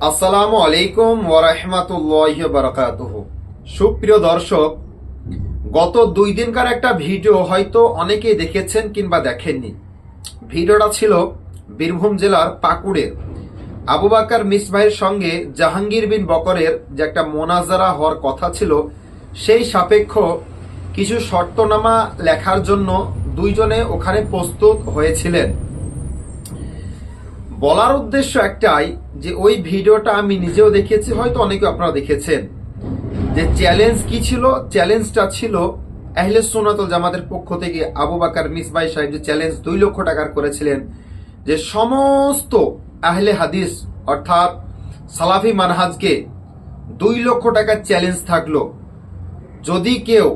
আসসালামু আলাইকুম ওয়া রাহমাতুল্লাহি ওয়া বারাকাতুহু। সুপ্রিয় দর্শক, গত 2 দিনকার একটা ভিডিও হয়তো অনেকেই দেখেছেন কিংবা দেখেননি। ভিডিওটা ছিল বীরভূম জেলার পাকুড়ের আবু বাকার মিসবাহের সঙ্গে জাহাঙ্গীর বিন বকরের যে একটা মোনাজারা হওয়ার কথা ছিল, সেই সাপেক্ষ কিছু শর্তনামা লেখার জন্য দুইজনে ওখানে প্রস্তুত হয়েছিলেন। বলার উদ্দেশ্য একটাই যে ওই ভিডিওটা আমি নিজেও দেখেছি, হয়তো অনেকে আপনারা দেখেছেন। যে চ্যালেঞ্জ কি ছিল? চ্যালেঞ্জটা ছিল আহলে সুন্নাত ওয়াল জামাতের পক্ষ থেকে আবু বাকার মিসবাহ সাহেব যে চ্যালেঞ্জ 2 লক্ষ টাকার করেছিলেন, যে সমস্ত আহলে হাদিস অর্থাৎ সালাফি মানহাজকে 2 লক্ষ টাকার চ্যালেঞ্জ থাকলো, যদি কেউ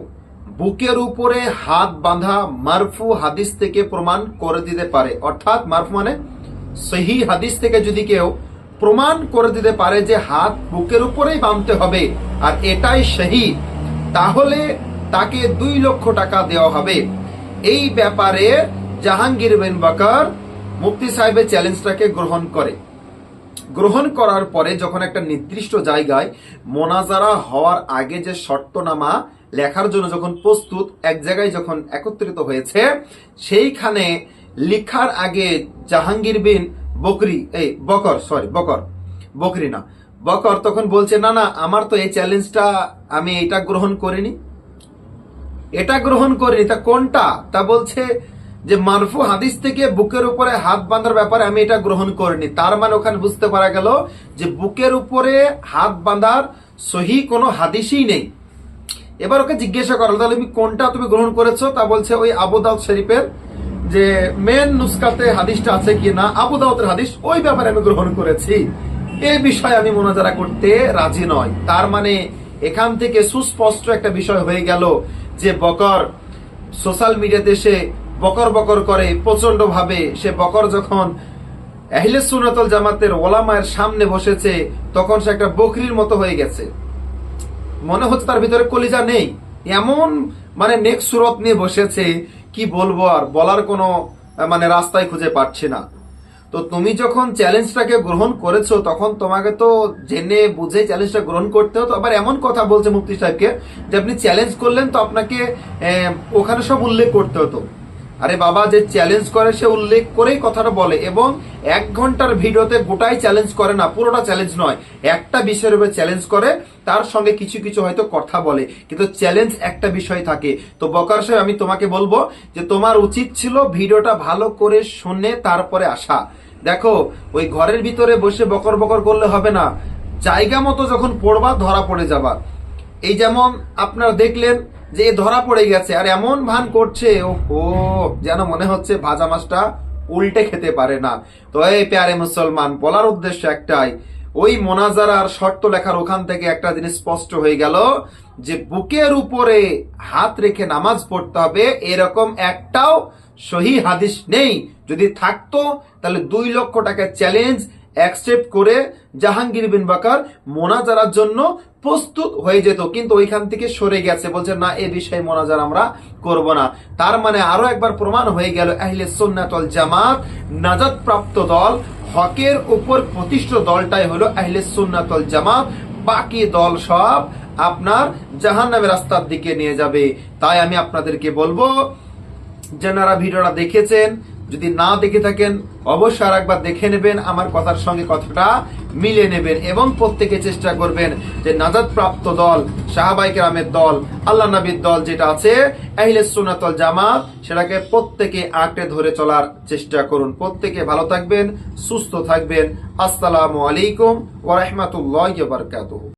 বুকের উপরে হাত বাঁধা মারফু হাদিস থেকে প্রমাণ করে দিতে পারে, অর্থাৎ মারফু মানে সহি হাদিস থেকে যদি কেউ প্রমাণ করে দিতে পারে যে হাত বুকের উপরেই বাঁধতে হবে আর এটাই সহি, তাহলে তাকে 2 লক্ষ টাকা দেওয়া হবে। এই ব্যাপারে জাহাঙ্গীর বিন বকর মুফতি সাহেবের চ্যালেঞ্জটাকে গ্রহণ করার পরে যখন একটা নির্দিষ্ট জায়গায় মোনাজারা হওয়ার আগে যে শর্তনামা লেখার জন্য যখন প্রস্তুত এক জায়গায় যখন একত্রিত হয়েছে, সেইখানে লিখার আগে জাহাঙ্গীর বিন বকর তখন বলছে, না না, আমার তো এই চ্যালেঞ্জটা আমি এটা গ্রহণ করিনি। তা কোনটা? তা বলছে যে মারফু হাদিস থেকে বুকের উপরে হাত বাঁধার ব্যাপারে আমি এটা গ্রহণ করিনি। তার মানে ওখানে বুঝতে পারা গেল যে বুকের উপরে হাত বাঁধার সহি কোনো হাদিসই নেই। এবার ওকে জিজ্ঞাসা করা, তাহলে তুমি কোনটা তুমি গ্রহণ করেছো? তা বলছে ওই আবু দাউদ শরীফের যে মেন নুসকাতে হাদিসটা আছে কি না, আবু দাউদের হাদিস, ওই ব্যাপারে আমি গ্রহণ করেছি। এই বিষয়ে আমি মোনাজারা করতে রাজি নয়। তার মানে এখান থেকে সুস্পষ্ট একটা বিষয় হয়ে গেল যে বকর সোশ্যাল মিডিয়াতে সে বকর করে প্রচন্ড ভাবে। সে বকর যখন আহলে সুন্নাত ওয়াল জামাতের ওলামায়ের সামনে বসেছে, তখন সে একটা বকরির মতো হয়ে গেছে। মনে হচ্ছে তার ভিতরে কলিজা নেই, এমন মানে নেক সুরত নিয়ে বসেছে। কি বলবো, আর বলার কোনো রাস্তায় খুঁজে পাচ্ছি না। তো তুমি যখন চ্যালেঞ্জটাকে গ্রহণ করেছো, তখন তোমাকে তো জেনে বুঝে চ্যালেঞ্জটা গ্রহণ করতে হতো। আবার এমন কথা বলছে মুফতি সাহেবকে যে আপনি চ্যালেঞ্জ করলেন তো আপনাকে ওখানে সব উল্লেখ করতে হতো। আরে বাবা, যে চ্যালেঞ্জ করে সে উল্লেখ করেই কথাটা বলে, এবং 1 ঘন্টার ভিডিওতে গোটাই চ্যালেঞ্জ করে না, পুরোটা চ্যালেঞ্জ নয়, একটা বিষয়ের উপরে চ্যালেঞ্জ করে, তার সঙ্গে কিছু কিছু হয়তো কথা বলে, কিন্তু চ্যালেঞ্জ একটা বিষয় থাকে। তো বকর সাহেব, আমি তোমাকে বলবো যে তোমার উচিত ছিল ভিডিওটা ভালো করে শুনে তারপরে আসা। দেখো, ওই ঘরের ভিতরে বসে বকর করলে হবে না, জায়গা মতো যখন পড়বা ধরা পড়ে যাবা। এই যেমন আপনারা দেখলেন যে ধরা পড়ে গেছে, আর এমন ভান করছে, ওহো, যেন মনে হচ্ছে ভাজা মাছটা উল্টে খেতে পারে না। তো এই প্যারে মুসলমান, বলার উদ্দেশ্য একটাই, ওই মোনাজারার শর্ত লেখার ওখান থেকে একটা জিনিস স্পষ্ট হয়ে গেল যে বুকের উপরে হাত রেখে নামাজ পড়তে হবে, এরকম একটাও সহি হাদিস নেই। যদি থাকতো তাহলে 2 লক্ষ টাকার চ্যালেঞ্জ অ্যাকসেপ্ট করে জাহাঙ্গীর বিন বকর মোনাজারার জন্য প্রস্তুত হয়ে যেত, কিন্তু ওইখান থেকে সরে গেছে, বলছে না, এ বিষয়ে মোনাজারা আমরা করব না। তার মানে আরো একবার প্রমাণ হয়ে গেল আহলে সুন্নাত ওয়াল জামাত নাজাত প্রাপ্ত দল, হকের উপর প্রতিষ্ঠিত দলটাই হলো আহলে সুন্নাত ওয়াল জামাত। বাকি দল সব আপনার জাহান্নামের রাস্তার দিকে নিয়ে যাবে। তাই আমি আপনাদেরকে বলবো, যারা ভিডিওটা দেখেছেন, যদি না দেখে থাকেন অবশ্যই আর একবার দেখে নেবেন, আমার কথার সঙ্গে কথাটা মিলে নেবেন, এবং প্রত্যেকে চেষ্টা করবেন যে নাজাত প্রাপ্ত দল, সাহাবায়ে কেরামের দল, আল্লাহ নবীর দল যেটা আছে আহলে সুন্নাত ওয়াল জামাত, সেটাকে প্রত্যেকে আঁকড়ে ধরে চলার চেষ্টা করুন। প্রত্যেকে ভালো থাকবেন, সুস্থ থাকবেন। আসসালামু আলাইকুম ওয়া রাহমাতুল্লাহি ওয়া বারাকাতুহু।